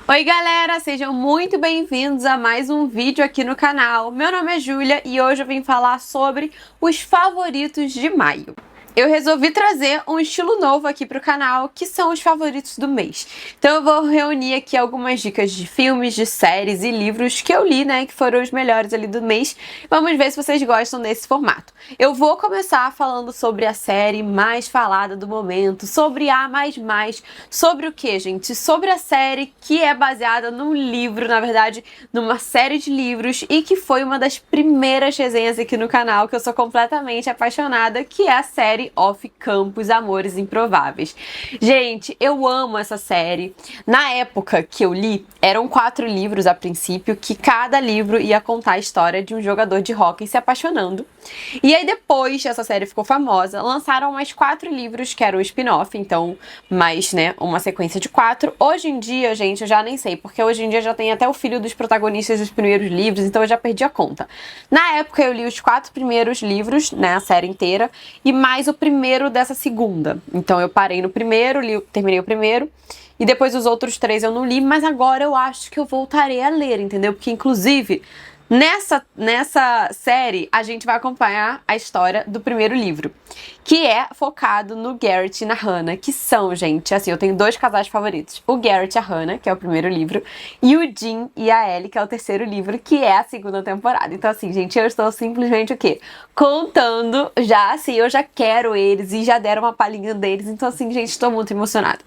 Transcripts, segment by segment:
Oi galera, sejam muito bem-vindos a mais um vídeo aqui no canal. Meu nome é Júlia e hoje eu vim falar sobre os favoritos de maio. Eu resolvi trazer um estilo novo aqui pro canal, que são os favoritos do mês. Então eu vou reunir aqui algumas dicas de filmes, de séries e livros que eu li, né, que foram os melhores ali do mês. Vamos ver se vocês gostam desse formato. Eu vou começar falando sobre a série mais falada do momento, sobre A++, sobre o que, gente? Sobre a série que é baseada num livro, na verdade, numa série de livros e que foi uma das primeiras resenhas aqui no canal, que eu sou completamente apaixonada, que é a série Off Campus Amores Improváveis. Gente, eu amo essa série. Na época que eu li, eram 4 livros a princípio, que cada livro ia contar a história de um jogador de hóquei se apaixonando. E aí depois essa série ficou famosa, lançaram mais 4 livros que eram spin-off, então mais, né, uma sequência de 4. Hoje em dia, gente, eu já nem sei, porque hoje em dia já tem até o filho dos protagonistas dos primeiros livros, então eu já perdi a conta. Na época eu li os 4 primeiros livros, né, a série inteira, e mais o primeiro dessa segunda. Então eu parei no primeiro, terminei o primeiro, e depois os outros 3 eu não li, mas agora eu acho que eu voltarei a ler, entendeu? Porque inclusive nessa série, a gente vai acompanhar a história do primeiro livro, que é focado no Garrett e na Hannah, que são, gente, assim, eu tenho 2 casais favoritos. O Garrett e a Hannah, que é o primeiro livro, e o Jim e a Ellie, que é o terceiro livro, que é a segunda temporada. Então, assim, gente, eu estou simplesmente, o quê? Contando já, assim, eu já quero eles e já deram uma palhinha deles. Então, assim, gente, estou muito emocionada.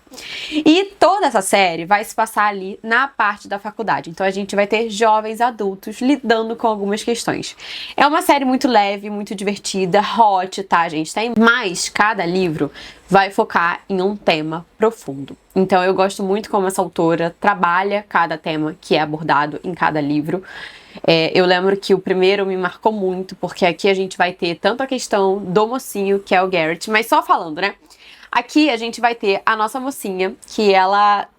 E toda essa série vai se passar ali na parte da faculdade. Então a gente vai ter jovens adultos lidando com algumas questões. É uma série muito leve, muito divertida, hot, tá, gente? Mas cada livro vai focar em um tema profundo. Então eu gosto muito como essa autora trabalha cada tema que é abordado em cada livro. Eu lembro que o primeiro me marcou muito, porque aqui a gente vai ter tanto a questão do mocinho, que é o Garrett, mas só falando, né? Aqui a gente vai ter a nossa mocinha, que ela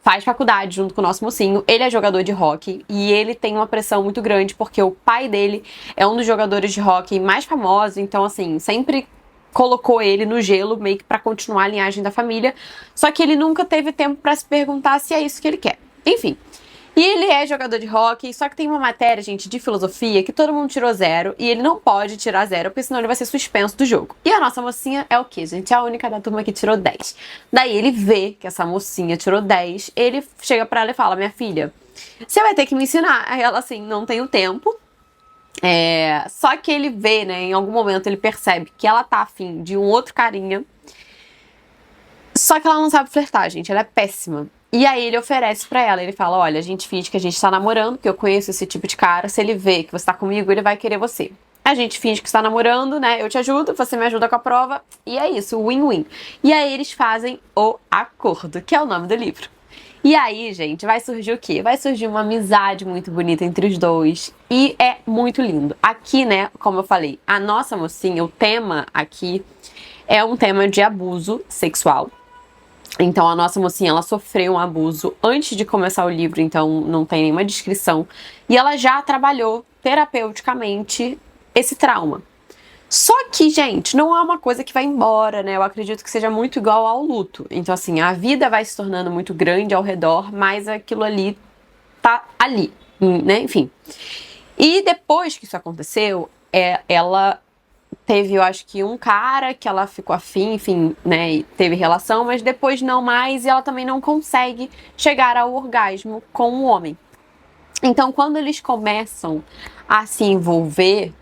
faz faculdade junto com o nosso mocinho. Ele é jogador de hóquei e ele tem uma pressão muito grande porque o pai dele é um dos jogadores de hóquei mais famosos, então assim, sempre colocou ele no gelo meio que pra continuar a linhagem da família, só que ele nunca teve tempo pra se perguntar se é isso que ele quer. Enfim. E ele é jogador de hóquei, só que tem uma matéria, gente, de filosofia que todo mundo tirou 0 e ele não pode tirar 0, porque senão ele vai ser suspenso do jogo. E a nossa mocinha é o quê, gente? É a única da turma que tirou 10. Daí ele vê que essa mocinha tirou 10, ele chega pra ela e fala: minha filha, você vai ter que me ensinar. Aí ela assim, não tenho tempo. Só que ele vê, né, em algum momento ele percebe que ela tá afim de um outro carinha. Só que ela não sabe flertar, gente, ela é péssima. E aí ele oferece pra ela, ele fala: olha, a gente finge que a gente tá namorando, que eu conheço esse tipo de cara, se ele vê que você tá comigo, ele vai querer você. A gente finge que está namorando, né, eu te ajudo, você me ajuda com a prova, e é isso, win-win. E aí eles fazem o acordo, que é o nome do livro. E aí, gente, vai surgir o quê? Vai surgir uma amizade muito bonita entre os dois, e é muito lindo. Aqui, né, como eu falei, a nossa mocinha, o tema aqui é um tema de abuso sexual. Então a nossa mocinha, ela sofreu um abuso antes de começar o livro, então não tem nenhuma descrição. E ela já trabalhou terapeuticamente esse trauma. Só que, gente, não é uma coisa que vai embora, né? Eu acredito que seja muito igual ao luto. Então, assim, a vida vai se tornando muito grande ao redor, mas aquilo ali tá ali, né? Enfim. E depois que isso aconteceu, ela teve, eu acho que um cara que ela ficou afim, enfim, né, e teve relação, mas depois não mais, e ela também não consegue chegar ao orgasmo com o homem. Então, quando eles começam a se envolver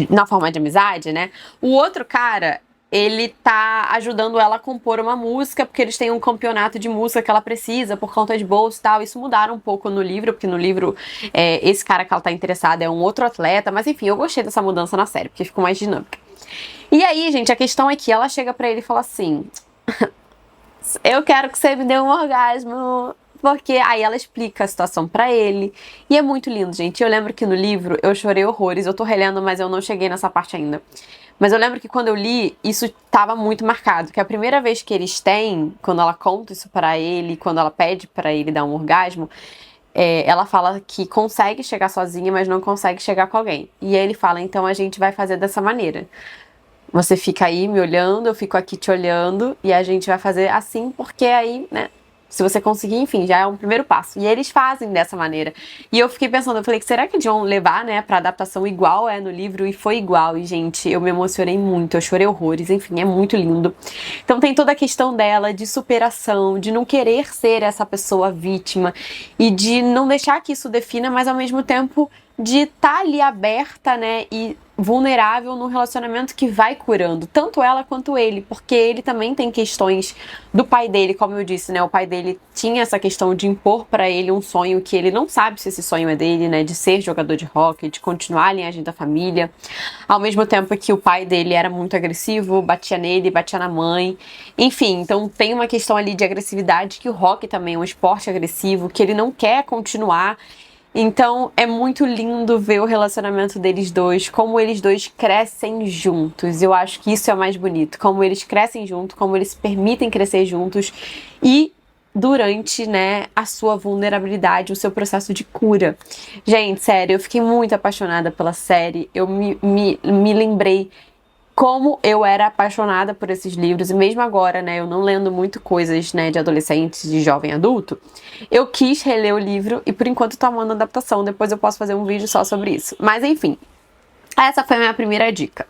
na forma de amizade, né, o outro cara, ele tá ajudando ela a compor uma música, porque eles têm um campeonato de música que ela precisa por conta de bolsa e tal. Isso mudaram um pouco no livro, porque no livro esse cara que ela tá interessada é um outro atleta, mas enfim, eu gostei dessa mudança na série, porque ficou mais dinâmica. E aí, gente, a questão é que ela chega pra ele e fala assim: eu quero que você me dê um orgasmo. Porque aí ela explica a situação pra ele. E é muito lindo, gente. Eu lembro que no livro eu chorei horrores. Eu tô relendo, mas eu não cheguei nessa parte ainda. Mas eu lembro que quando eu li, isso tava muito marcado. Que a primeira vez que eles têm, quando ela conta isso pra ele, quando ela pede pra ele dar um orgasmo, ela fala que consegue chegar sozinha, mas não consegue chegar com alguém. E aí ele fala: então a gente vai fazer dessa maneira. Você fica aí me olhando, eu fico aqui te olhando, e a gente vai fazer assim, porque aí, né, Se você conseguir, enfim, já é um primeiro passo. E eles fazem dessa maneira. E eu fiquei pensando, eu falei, será que eles vão levar, né, pra adaptação igual é no livro? E foi igual. E, gente, eu me emocionei muito, eu chorei horrores, enfim, é muito lindo. Então tem toda a questão dela de superação, de não querer ser essa pessoa vítima e de não deixar que isso defina, mas ao mesmo tempo de estar ali aberta, né, e vulnerável num relacionamento que vai curando, tanto ela quanto ele, porque ele também tem questões do pai dele, como eu disse, né, o pai dele tinha essa questão de impor pra ele um sonho que ele não sabe se esse sonho é dele, né, de ser jogador de hóquei, de continuar a linhagem da família, ao mesmo tempo que o pai dele era muito agressivo, batia nele, batia na mãe, enfim, então tem uma questão ali de agressividade, que o hóquei também é um esporte agressivo, que ele não quer continuar. Então é muito lindo ver o relacionamento deles dois, como eles dois crescem juntos. Eu acho que isso é o mais bonito, como eles crescem juntos, como eles se permitem crescer juntos e durante, né, a sua vulnerabilidade, o seu processo de cura. Gente, sério, eu fiquei muito apaixonada pela série. Eu me lembrei como eu era apaixonada por esses livros, e mesmo agora, né, eu não lendo muito coisas, né, de adolescente, de jovem adulto, eu quis reler o livro e por enquanto tô amando a adaptação, depois eu posso fazer um vídeo só sobre isso. Mas enfim, essa foi a minha primeira dica.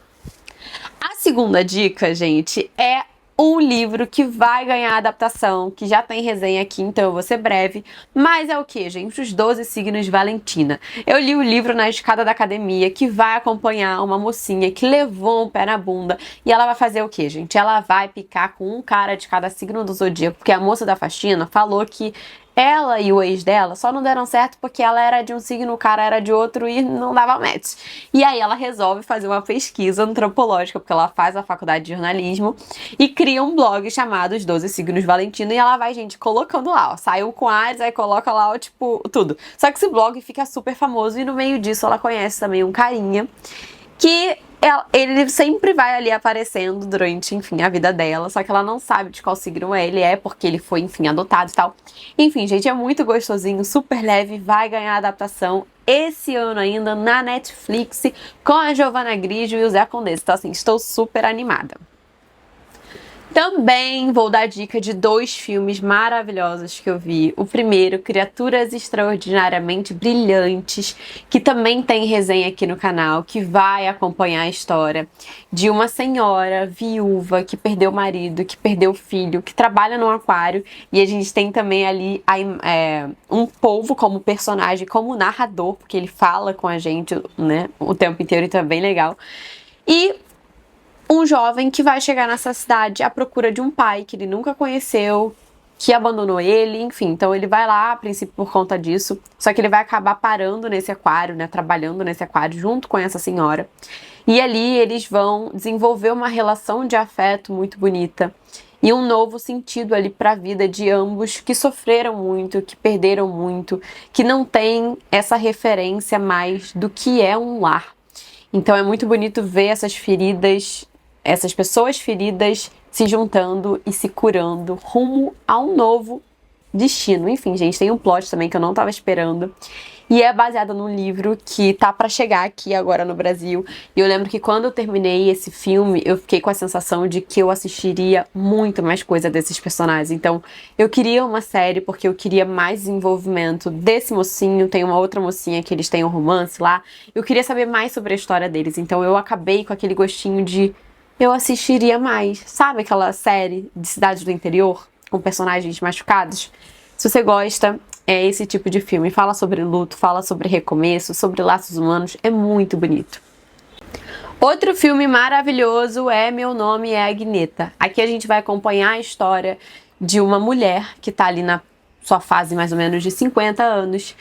A segunda dica, gente, é um livro que vai ganhar adaptação, que já tem resenha aqui, então eu vou ser breve. Mas é o que, gente? Os 12 Signos de Valentina. Eu li o livro na escada da academia, que vai acompanhar uma mocinha que levou um pé na bunda. E ela vai fazer o que, gente? Ela vai picar com um cara de cada signo do zodíaco, porque a moça da faxina falou que ela e o ex dela só não deram certo porque ela era de um signo, o cara era de outro e não dava match. E aí ela resolve fazer uma pesquisa antropológica, porque ela faz a faculdade de jornalismo, e cria um blog chamado Os 12 Signos Valentina, e ela vai, gente, colocando lá, ó, saiu com Áries, aí coloca lá, ó, tipo, tudo. Só que esse blog fica super famoso e no meio disso ela conhece também um carinha que ele sempre vai ali aparecendo durante, enfim, a vida dela, só que ela não sabe de qual signo ele é, porque ele foi, enfim, adotado e tal. Enfim, gente, é muito gostosinho, super leve, vai ganhar adaptação esse ano ainda na Netflix, com a Giovanna Grigio e o Zé Condessa. Então, assim, estou super animada. Também vou dar dica de 2 filmes maravilhosos que eu vi. O primeiro, Criaturas Extraordinariamente Brilhantes, que também tem resenha aqui no canal, que vai acompanhar a história de uma senhora viúva que perdeu o marido, que perdeu o filho, que trabalha num aquário. E a gente tem também ali um polvo como personagem, como narrador, porque ele fala com a gente, né, o tempo inteiro, então é bem legal. E um jovem que vai chegar nessa cidade à procura de um pai que ele nunca conheceu, que abandonou ele, enfim. Então ele vai lá, a princípio, por conta disso. Só que ele vai acabar parando nesse aquário, né? Trabalhando nesse aquário junto com essa senhora. E ali eles vão desenvolver uma relação de afeto muito bonita. E um novo sentido ali para a vida de ambos que sofreram muito, que perderam muito, que não tem essa referência mais do que é um lar. Então é muito bonito ver essas feridas, essas pessoas feridas se juntando e se curando rumo a um novo destino. Enfim, gente, tem um plot também que eu não tava esperando. E é baseado num livro que tá pra chegar aqui agora no Brasil. E eu lembro que quando eu terminei esse filme, eu fiquei com a sensação de que eu assistiria muito mais coisa desses personagens. Então, eu queria uma série porque eu queria mais desenvolvimento desse mocinho. Tem uma outra mocinha que eles têm um romance lá. Eu queria saber mais sobre a história deles. Então, eu acabei com aquele gostinho de eu assistiria mais. Sabe aquela série de cidades do interior com personagens machucados? Se você gosta, é esse tipo de filme. Fala sobre luto, fala sobre recomeço, sobre laços humanos. É muito bonito. Outro filme maravilhoso é Meu Nome é Agneta. Aqui a gente vai acompanhar a história de uma mulher que tá ali na sua fase mais ou menos de 50 anos.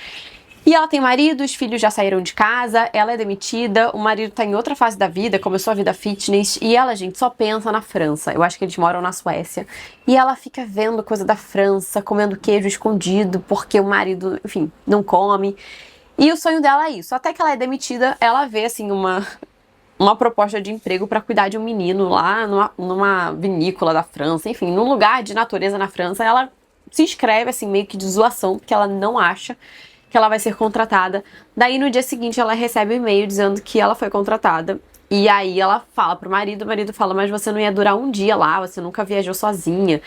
E ela tem marido, os filhos já saíram de casa, ela é demitida, o marido tá em outra fase da vida, começou a vida fitness, e ela, gente, só pensa na França. Eu acho que eles moram na Suécia. E ela fica vendo coisa da França, comendo queijo escondido, porque o marido, enfim, não come. E o sonho dela é isso. Até que ela é demitida, ela vê, assim, uma proposta de emprego para cuidar de um menino lá numa vinícola da França, enfim, num lugar de natureza na França. Ela se inscreve, assim, meio que de zoação, porque ela não acha que ela vai ser contratada. Daí no dia seguinte ela recebe um e-mail dizendo que ela foi contratada. E aí ela fala pro marido, o marido fala, mas você não ia durar um dia lá, você nunca viajou sozinha.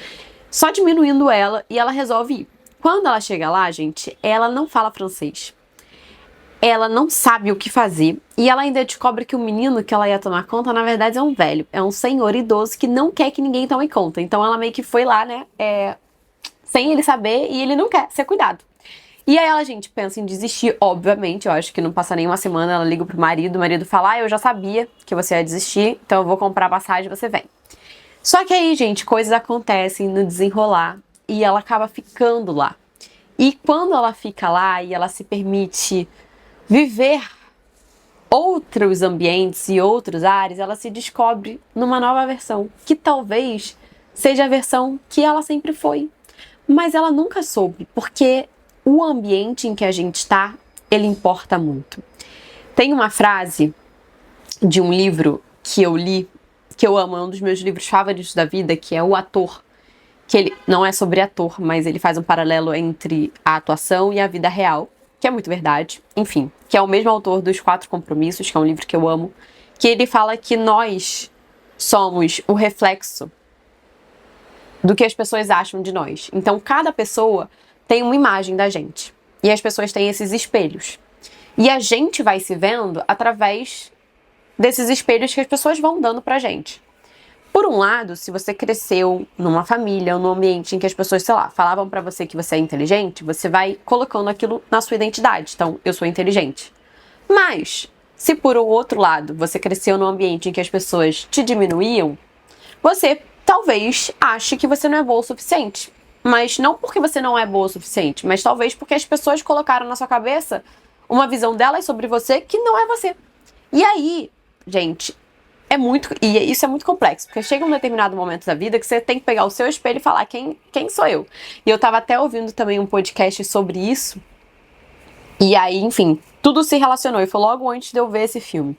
só diminuindo ela e ela resolve ir. Quando ela chega lá, gente, ela não fala francês. Ela não sabe o que fazer e ela ainda descobre que o menino que ela ia tomar conta, na verdade, é um velho. É um senhor idoso que não quer que ninguém tome conta. Então ela meio que foi lá, né, sem ele saber e ele não quer ser cuidado. E aí ela, gente, pensa em desistir, obviamente. Eu acho que não passa nem uma semana, ela liga pro marido, o marido fala, eu já sabia que você ia desistir, então eu vou comprar a passagem e você vem. Só que aí, gente, coisas acontecem no desenrolar e ela acaba ficando lá. E quando ela fica lá e ela se permite viver outros ambientes e outros ares, ela se descobre numa nova versão, que talvez seja a versão que ela sempre foi. Mas ela nunca soube, porque o ambiente em que a gente está, ele importa muito. Tem uma frase de um livro que eu li, que eu amo, é um dos meus livros favoritos da vida, que é O Ator, que ele não é sobre ator, mas ele faz um paralelo entre a atuação e a vida real, que é muito verdade, enfim, que é o mesmo autor dos Quatro Compromissos, que é um livro que eu amo, que ele fala que nós somos o reflexo do que as pessoas acham de nós. Então, cada pessoa tem uma imagem da gente, e as pessoas têm esses espelhos. E a gente vai se vendo através desses espelhos que as pessoas vão dando pra gente. Por um lado, se você cresceu numa família ou num ambiente em que as pessoas, sei lá, falavam pra você que você é inteligente, você vai colocando aquilo na sua identidade. Então, eu sou inteligente. Mas, se por outro lado, você cresceu num ambiente em que as pessoas te diminuíam, você talvez ache que você não é boa o suficiente. Mas não porque você não é boa o suficiente, mas talvez porque as pessoas colocaram na sua cabeça uma visão delas sobre você que não é você. E aí, gente, isso é muito complexo, porque chega um determinado momento da vida que você tem que pegar o seu espelho e falar quem sou eu. E eu tava até ouvindo também um podcast sobre isso. E aí, enfim, tudo se relacionou. E foi logo antes de eu ver esse filme.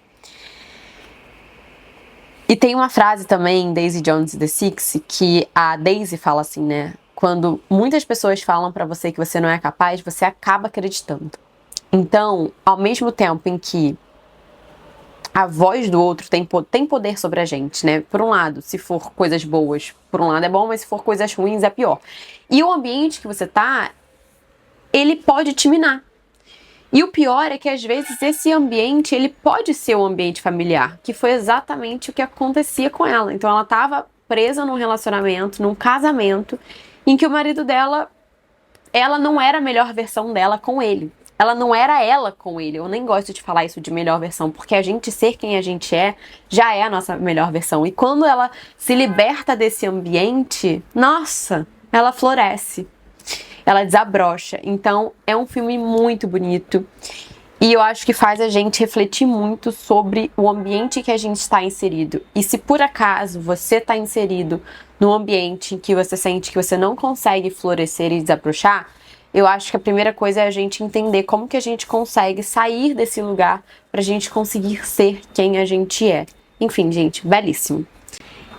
E tem uma frase também, Daisy Jones e the Six, que a Daisy fala assim, né? Quando muitas pessoas falam pra você que você não é capaz, você acaba acreditando. Então, ao mesmo tempo em que a voz do outro tem poder sobre a gente, né? Por um lado, se for coisas boas, por um lado é bom, mas se for coisas ruins é pior. E o ambiente que você tá, ele pode te minar. E o pior é que às vezes esse ambiente, ele pode ser um ambiente familiar, que foi exatamente o que acontecia com ela. Então ela tava presa num relacionamento, num casamento, em que o marido dela, ela não era a melhor versão dela com ele. Ela não era ela com ele. Eu nem gosto de falar isso de melhor versão, porque a gente ser quem a gente é, já é a nossa melhor versão. E quando ela se liberta desse ambiente, nossa, ela floresce. Ela desabrocha. Então, é um filme muito bonito. E eu acho que faz a gente refletir muito sobre o ambiente que a gente está inserido. E se por acaso você está inserido num ambiente em que você sente que você não consegue florescer e desabrochar, eu acho que a primeira coisa é a gente entender como que a gente consegue sair desse lugar pra gente conseguir ser quem a gente é. Enfim, gente, belíssimo.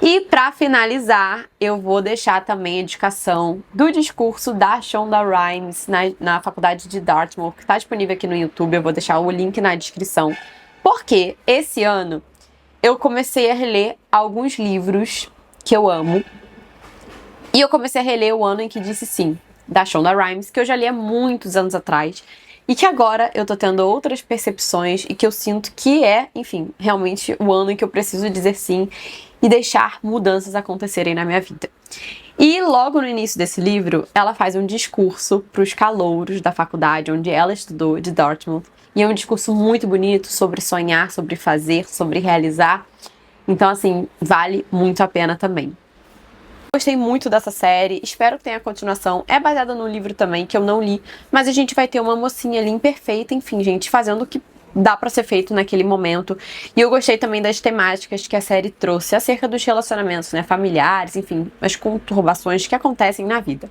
E pra finalizar, eu vou deixar também a indicação do discurso da Shonda Rhimes na faculdade de Dartmouth, que tá disponível aqui no YouTube. Eu vou deixar o link na descrição. Porque esse ano eu comecei a reler alguns livros que eu amo. E eu comecei a reler O Ano em que Disse Sim, da Shonda Rhimes, que eu já li há muitos anos atrás. E que agora eu tô tendo outras percepções e que eu sinto que é, enfim, realmente o ano em que eu preciso dizer sim e deixar mudanças acontecerem na minha vida. E logo no início desse livro, ela faz um discurso para os calouros da faculdade onde ela estudou, de Dartmouth. E é um discurso muito bonito sobre sonhar, sobre fazer, sobre realizar. Então, assim, vale muito a pena também. Gostei muito dessa série, espero que tenha continuação. É baseada no livro também, que eu não li, mas a gente vai ter uma mocinha ali imperfeita, enfim, gente, fazendo o que dá pra ser feito naquele momento. E eu gostei também das temáticas que a série trouxe acerca dos relacionamentos, né, familiares, enfim, as conturbações que acontecem na vida.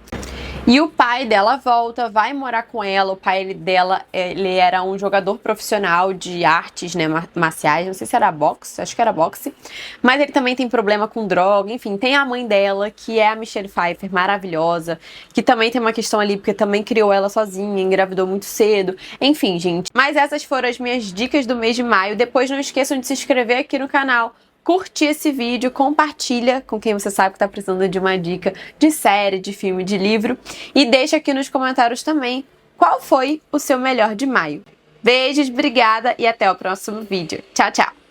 E o pai dela volta, vai morar com ela. O pai dela, ele era um jogador profissional de artes, né, marciais. Não sei se era boxe, acho que era boxe. Mas ele também tem problema com droga. Enfim, tem a mãe dela, que é a Michelle Pfeiffer, maravilhosa. Que também tem uma questão ali, porque também criou ela sozinha, engravidou muito cedo. Enfim, gente. Mas essas foram as minhas dicas do mês de maio. Depois não esqueçam de se inscrever aqui no canal, curtir esse vídeo, compartilha com quem você sabe que tá precisando de uma dica de série, de filme, de livro. E deixa aqui nos comentários também qual foi o seu melhor de maio. Beijos, obrigada e até o próximo vídeo. Tchau, tchau!